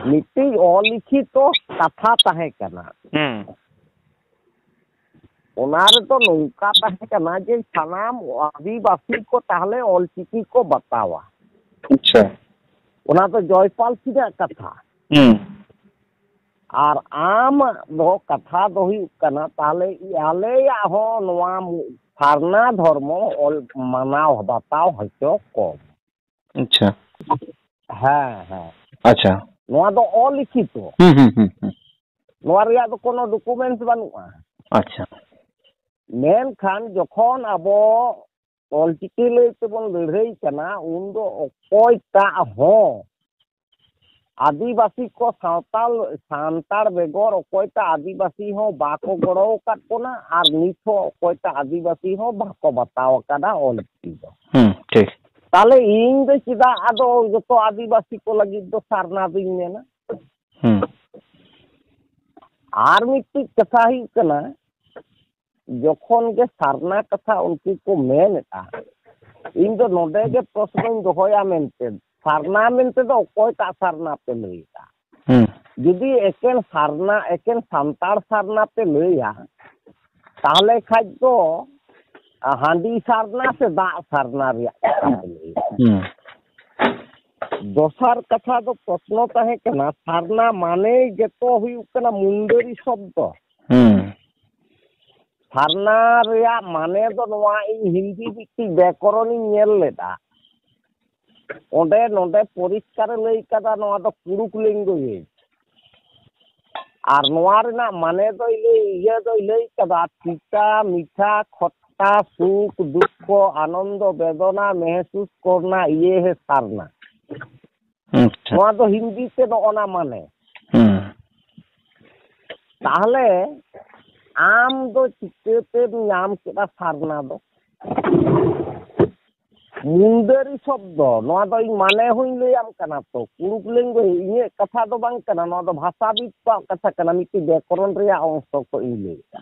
मिट्टी अलिखित कथा तहे कना ओनारे तो नौका तहे कना जे सानाम आदिवासी को ताहले ऑलचिकी को बतावा। अच्छा ओना तो जयपाल सिंह कथा और आम दो कथा दो हुई कना ताहले आले या हो नवा सारना धर्म और मनाव बताओ हचो को। अच्छा हाँ हाँ अच्छा नवा दो अलिखित नवा रिया तो कोनो डॉक्यूमेंट्स बानुआ। अच्छा मेन खान जखन अबो ऑलचिकी लेते बन लड़ाई कना उन दो कोई ता हो आदिवासी को सांताल बेगोर कोईटा आदिवासी हो बाको गड़ो काट कोना और निथो कोईटा आदिवासी हो बाको बताओ कदा ऑलचिकी दो। ठीक ताले इन दो चिदा आदो जतो आदिवासी को लगी दो सारना दिन में ना आर मिट्टी कथा ही कना जखन के सारना कथा उनकी को मेनता इन दो नोडे के प्रश्न दोहया मेनते सारना मेनते दो कोईटा सारना पे लईता यदि एकेन सारना एकेन सांताल सारना पे लईया ताहले खाज तो हांडी सारना से दा सारना रिया दोसार कथा तो प्रश्न तहे कना सारना माने जेतो हुई कना मुंडरी शब्द सारना रिया माने दो नवा इन हिंदी बिकी व्याकरण नेल लेदा ओंडे नोंडे परिष्कार लई कदा नवा दो पुरुक लैंग्वेज और नवा रेना माने दो लई कदा तीता मीठा खट्टा सुख दुख आनंद वेदना महसूस करना ये है सारना। नवा दो हिंदी से दो ओना माने ताहले आम दो चिकेते नाम केदा सारना दो मुंडरी शब्द नवा दो इन माने हुई लैयाम कना तो पुरुक लैंग्वेज इने कथा दो बांग कना नवा दो भाषाविद को कथा कना मिट्टी व्याकरण रिया अंश को इन लैया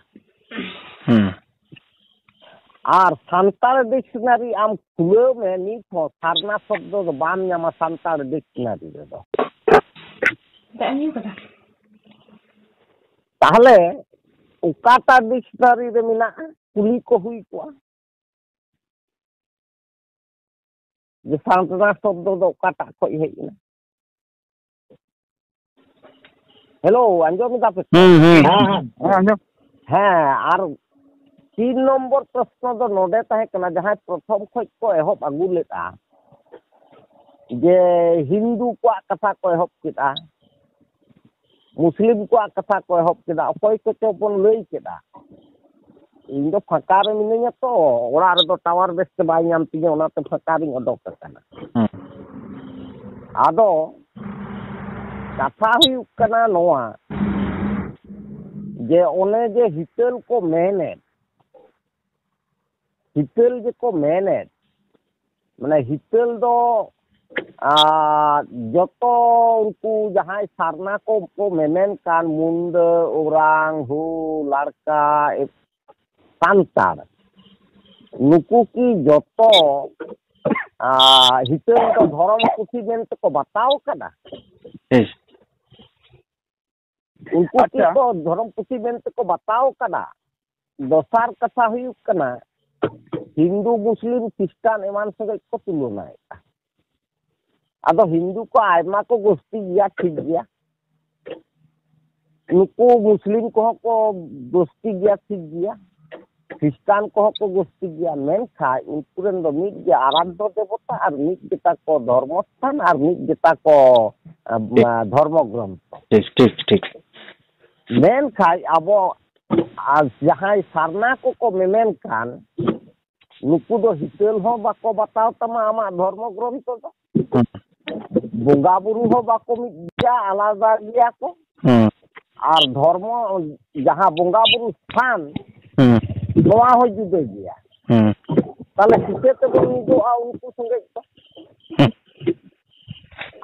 और सांताल डिक्शनरी आम खुले में नीत हो सारना शब्द दो बाम न्यामा सांताल डिक्शनरी रे दो ताहले उकाटा डिक्शनरी रे मिना कुली को हुई को जे सारना शब्द दो उकाटा को हेना हेलो अंजम दा पे अंजम हाँ और 3 नंबर प्रश्न दो नोडे तहे कना जहां प्रथम खज को एहब आगु लेता जे हिंदू को कथा को एहब केदा मुस्लिम को कथा को एहब केदा अकोय को चोपन लई केदा इन दो फाका रे मिनेया तो ओरा रे दो टावर बेस के बाय नाम तिया ओना ते फाका रे ओडोक कना आदो कथा हुई कना नोआ जे ओने जे हितल को मेने हितल जे को मेने माने हितल दो जतो उनको जहां सारना को मेमेन कान मुंड उरांग हु लड़का सांताल नुकु की जतो हितल तो धर्म पुथी मेनते को बताओ कदा उनको की तो धर्म पुथी मेनते को बताओ कदा दोसार कथा हुई कना हिंदू मुस्लिम क्रिस्टान एमान संगे को तुलना आदो हिंदू को आयमा को गोष्ठी गया ठीक गया नुकु मुस्लिम को गोष्ठी गया ठीक गया क्रिस्टान को गोष्ठी गया मेन खा उनकुरेन दो मिट गया आराध्य देवता और मिट गेता को धर्मस्थान और मिट गेता को धर्म ग्रंथ ठीक ठीक मेन खा अब आज जहां सारना को मेमेन कान नुकु दो हितेल हो बाको बताओ तमा आमा धर्म ग्रंथ दो बोंगा बुरु हो बाको मिट आलादा गया को और धर्म जहां बोंगा बुरु स्थान नवा हो जुदे गया ताले हिते तो निजो आ उनको संगे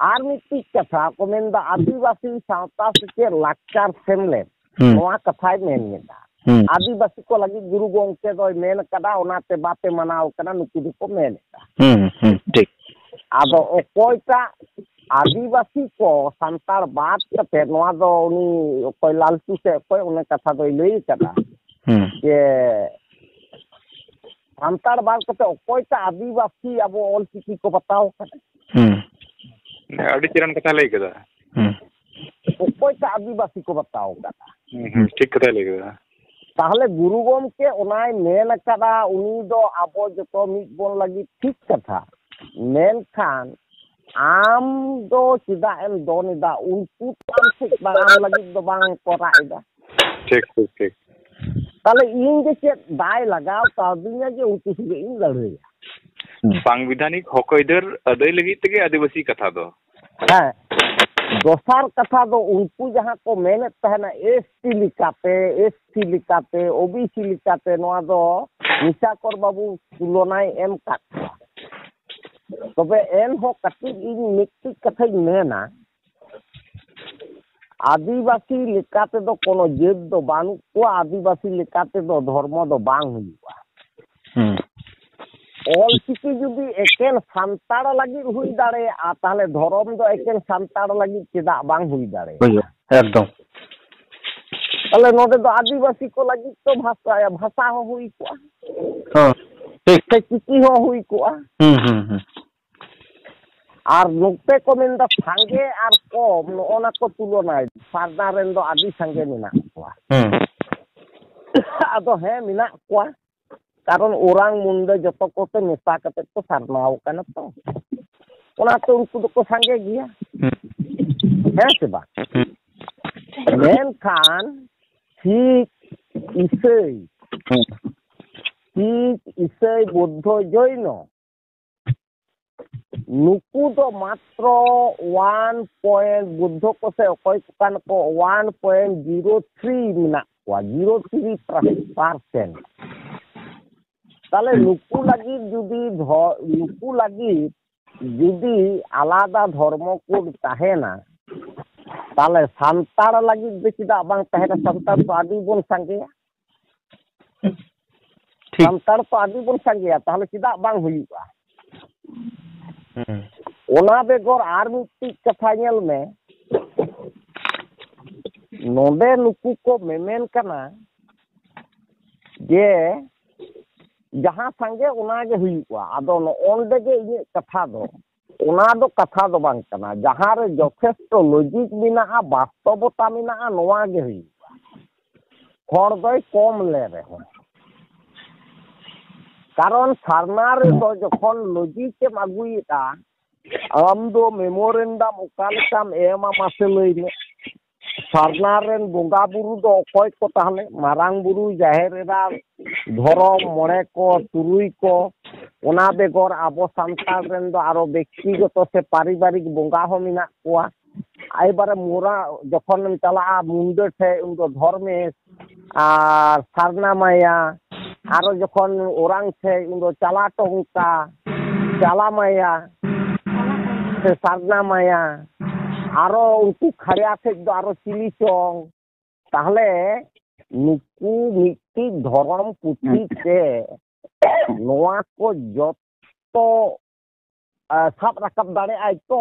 आर मिट्टी कथा को मेन दा आदिवासी सावता से लाचार सेमले नवा कथा मेन मेदा आदिवासी को लगी गुरु गोंके दो मेन कदा ओनाते बाते मनाव कना नुकु को मेन ठीक आदो कोईटा आदिवासी को सांतार बात कते नोआ दो उनी कोई लालचू से कोई उन्हें कथा दो लई कदा जे सांतार बात कते कोई ता आदिवासी अब ऑल चिकी को बताओ अड़ी चिरन कथा लई कदा कोई ता आदिवासी को बताओ कदा ठीक कथा लई कदा ताहले गुरु गोमके उनाय मेन कदा उनी दो आबो जतो मिद बोन लगी ठीक कथा मेन खान आम दो चिदा एम दोनिदा उनको आम ठीक बांग लगी दो बांग कोराइदा ठीक ठीक ठीक ताले इन जे चेत दाय लगाव कादिना जे उनको से इन लड़ेया संविधानिक हक इधर अदय लगी तगे आदिवासी कथा दो हां दोसार कथा दो उनको जहां को मेहनत तहना एसटी एससी लिकाते ओबीसी लिकाते नोआ दो निशा कर बाबू तुलनाय एम काट तबे एन हो कति इन मिक्ति कथा मेना आदिवासी लिकाते दो कोनो जेब दो बानु को आदिवासी लिकाते दो धर्म दो बांग हुआ ऑल चिकी जुदी एकेन सांतार लगी हुई दाड़े आ ताले धर्म दो एकेन सांतार लगी चेदा बांग हुई दाड़े एकदम ताले नोदे दो आदिवासी को लगी तो भाषा हो हुई को हां ठीक चिकी हो हुई को और नुक्ते को मिंदा संगे और कम नोना को तुलना सारना रेन दो आदि संगे मिना को आदो है मिना को कारण ओरांग मुंडे जतो को ते मेसा कते तो सारनाओ कना तो ओना तो उनको को संगे गया है से बात मेन खान ठीक इसे बुद्ध जैन नुकु तो मात्र 1 पॉइंट बुद्ध को से कोई कान को 1.03 मिना को 03% ताले नुकु लगी जुदी आलादा धर्म को ताहेना ताले सांतार लगी बेचिदा बांग ताहेना सांतार तो आदि बोन संगेया सांतार तो आदि बोन संगेया ताले चिदा बांग हुईबा ओना बेगोर आर मिट्टी कथा नेल में नोडे नुकु को मेमेन कना जे जहां संगे ओना गे हुईबा आदो ओंडे गे इ कथा दो कथा दो बांग कना जहां रे यथेष्ट लॉजिक मिना वास्तवता मिना नोआ गे हुईबा हर दो कम ले रे हो कारण सारना रे दो जखन लॉजिक के मागुईता आम दो मेमोरेंडम उकालकाम एमा मासे लई सारना रेन बोंगा बुरु दो कोय को ताहले मारांग बुरु जाहेरेरा धरम मोड़े को तुरुई को ओना बेगर आबो सांतार रेन दो आरो व्यक्तिगत से पारिवारिक बोंगा हो मिना कोआ आई बारे मोरा जखन चला मुंडे थे उनको धर्मेश और सारना माया आरो जखन ओरांग थे उनको चला टोंका चला माया से सारना माया आरो उनको खड़िया थे दो आरो चिली चोंग ताहले नुकु मिट्टी धर्म पुथी से नोआ को जतो सब रकब दाड़े आई तो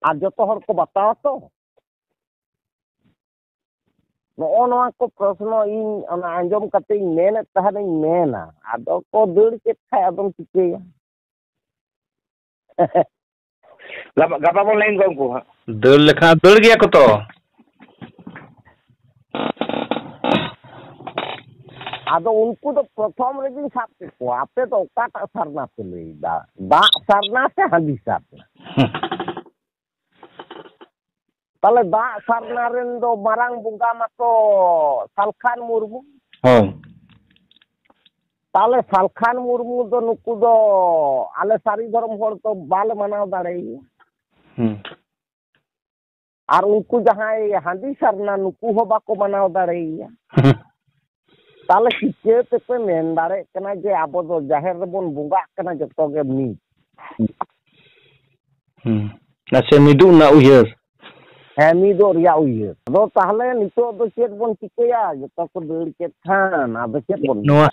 आ जतो हर को बताओ तो नोआ को प्रश्न इन आंजम कते मेन तहने मेना आदो को दड़ के खाय आदम चिकेया गपा बोन लाइन को दड़ लेखा दड़ गया को तो आदो उनको तो प्रथम रे दिन साथ को आपे तो ओकाटा सरना पे लेदा दा सरना से हंदी साथ ताले दा सरना रेन दो मारांग बुंगा मातो सालखान मुर्मू हां ताले सालखान मुर्मू दो नुकु दो आले सारी धर्म होड़ तो बाल मनाव दाड़े और उनको जहां हांदी सरना नुकु हो बाको मनाव दाड़े ताले किचे ते पे मेन दाड़े कना जे आबो दो जाहेर रे बोन बुंगा कना जतो गे मी ना से मिदु ना उयर मी दो रिया उयर दो ताहले नितो दो चेत बोन चिकेया जतो को दड़ के थान आबे चेत बोन नोआ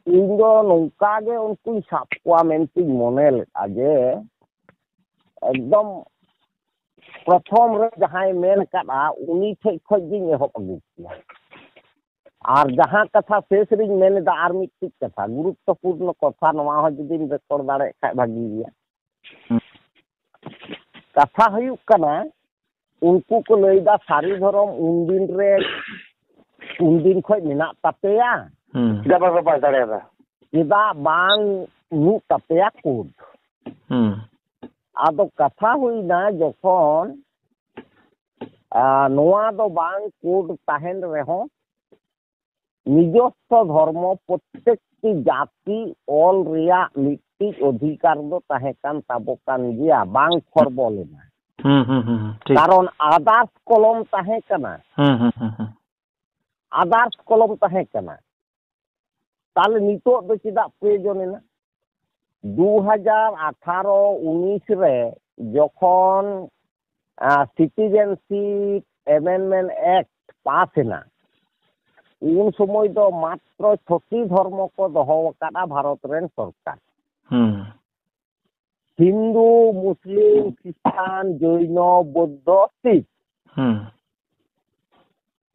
इन दो नौका गे उनको साब कोआ मेंती मोनेल आजे एकदम प्रथम रे जहां मेन कदा उनी ठे खज गिन एहब अगु किया और जहां कथा शेष रिंग मेन दा आर मिट्टी कथा गुरुत्वपूर्ण कथा नवा हो जदि रेकॉर्ड दाड़े खा भागी गया कथा हुयु कना उनको को लैदा सारी धर्म उन दिन खज मेना तापेया जब बाबा दाड़ेदा चेदा बांग नु तापेया कोड आदो कथा हुईना जखन नोआ दो बांग कोड ताहेन रेहो निजस्व धर्म प्रत्येक जाति ऑल रिया मिट्टी अधिकार दो ताहे कान ताबो कान गिया बांग खरबो लेना कारण आदर्श कलम ताहे कना आदर्श कलम ताहे कना ताले नितो दो चिदा प्रयोजन 2018-19 रे जखन सिटीजनशिप एमेंडमेंट एक्ट पास हेना उन समय दो मात्र 6 धर्म को दोहो कादा भारत रेन सरकार हिंदू मुस्लिम क्रिश्चियन जैन बौद्ध सिख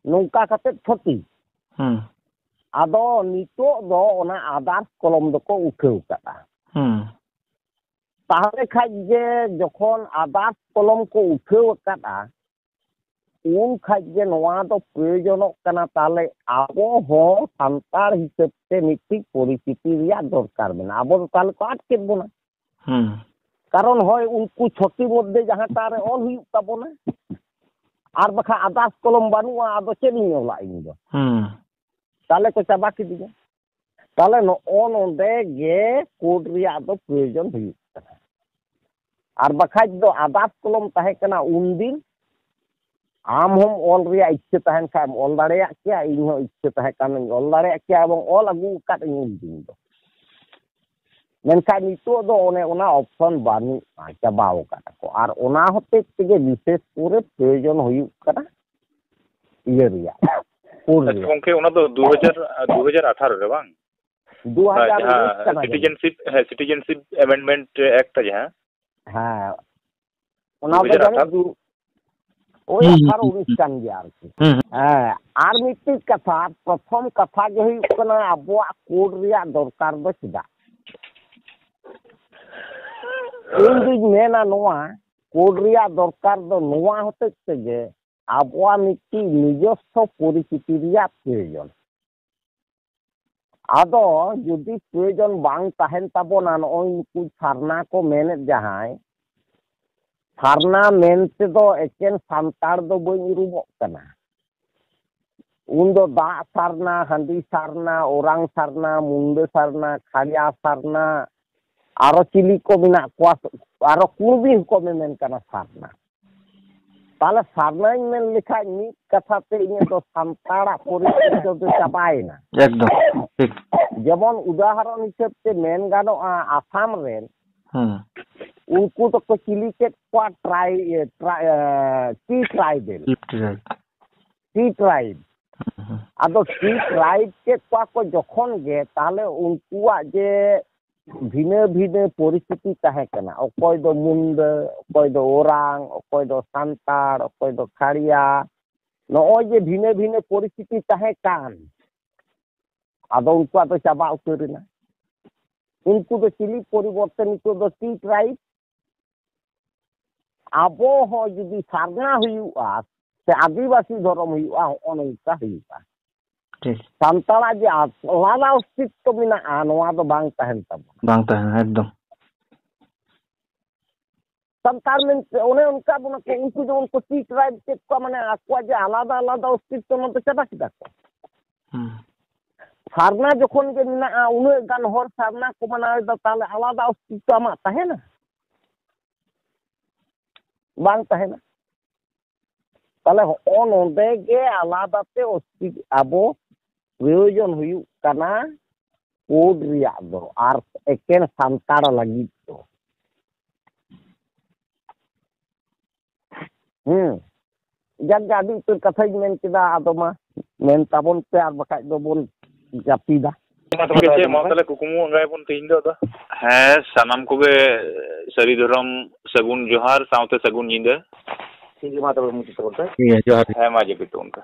नौका कते 6 आदो नितो दो ओना आदर्श कलम दो को उठाव कादा ताहले खाज जे जखन आदर्श कलम को उठाव कादा उन खाज जे नवा दो प्रयोजनक कना ताले आबो हो संतार हिसाब से मिट्टी परिस्थिति रिया दरकार मेना आबो ताले को आटके बोना कारण होय उनको छोटी मध्य जहां तारे ऑल हुई ताबोना आर बखा आदर्श कलम बानुआ आदो चेनी ओला इन दो ताले को चाबा की दिया ताले नो ऑन ओंदे गे कोड रिया दो प्रयोजन हुई आर बखा दो आदर्श कलम ताहे कना उन दिन आम हम ऑल रिया इच्छा ताहन खाम ऑल दाड़े क्या इन हो इच्छा ताहे कान ऑल दाड़े क्या एवं ऑल अगु काट इन दिन दो मेनखा नितो दो ओने ओना ऑप्शन बानु चाबाव काटा को आर ओना होते तेगे विशेष पूरे प्रयोजन हुई करा ये रिया गोंके ओना दो 2018 रे बांग 2019 सिटीजनशिप अमेंडमेंट एक्ट जहां हां ओना दो जाने ओय 18-19 कान गया हां आर मिट्टी कथा प्रथम कथा जे हुई कना अबो कोड रिया दरकार दो चिदा इन दिन मेना नोआ कोड रिया दरकार दो नोआ होते तेगे आबो मिट्टी निजस्व परिस्थिति रिया प्रयोजन आदो जुदी प्रयोजन बांग ताहेन ताबोना नोई कु सारना को मेने जहां सारना मेनते दो एकेन सांतार दो बई रुमो कना उन दो दा सारना हंदी सारना ओरांग सारना मुंडे सारना खाड़िया सारना आरो चिली को बिना क्वास आरो कुर्बी को मेन कना सारना ताले सारना मेन लिखा नि कथा ते इन दो सांतारा परिस्थिति दो चाबायना एकदम ठीक जेमन उदाहरण हिसाब से मेन गानो आसाम रेन उनको तो को चिली के क्वा टी ट्राइब आदो टी ट्राइब के क्वा को जखन गे ताले उनको जे भिने भिने परिस्थिति ताहे कना अकोय दो मुंड अकोय दो ओरांग अकोय दो सांतार अकोय दो खाड़िया नओ जे भिने भिने परिस्थिति ताहे कान आदो उनको तो चाबा उतरना उनको तो चिली परिवर्तन तो टी ट्राइब आबो हो जुदी सारना हुआ से आदिवासी धर्म हुआ अनका हुआ ठीक संताला जे आलादा अस्तित्व बिना आनवा तो बांग ताहन तब एकदम संतार में उन्हें उनका बना को उनको जो उनको टी ट्राइब के को माने आक्वा जे आलादा आलादा अस्तित्व न तो चबा किदा को सारना जखन के बिना उन्हें गान हर सारना को मना द ताले आलादा अस्तित्व मा ताहेना बांग ताहेना ताले ऑन ओंदे गे आलादा ते अस्तित्व आबो प्रयोजन हुयु कना कोड रिया दो आर एकेन सांतार लगी तो जग गाड़ी तो कथा मेन केदा आदमा मेन ताबन पे आर बखाय दो बोन जापीदा मा तबे चे मा तले कुकुमु अंगाय बोन तीन दो ᱦᱮᱸ ᱥᱟᱱᱟᱢ ᱠᱚᱜᱮ ᱥᱟᱹᱨᱤ ᱫᱷᱚᱨᱚᱢ ᱥᱟᱹᱜᱩᱱ ᱡᱚᱦᱟᱨ ᱥᱟᱶᱛᱮ ᱥᱟᱹᱜᱩᱱ ᱧᱤᱫᱟᱹ। ᱴᱷᱤक है, मा तब मुझे तो बोलते हैं। ठीक है, जोहार। ᱦᱮᱸ ᱢᱟ ᱡᱚᱯᱤᱛ ᱚᱱᱠᱟ।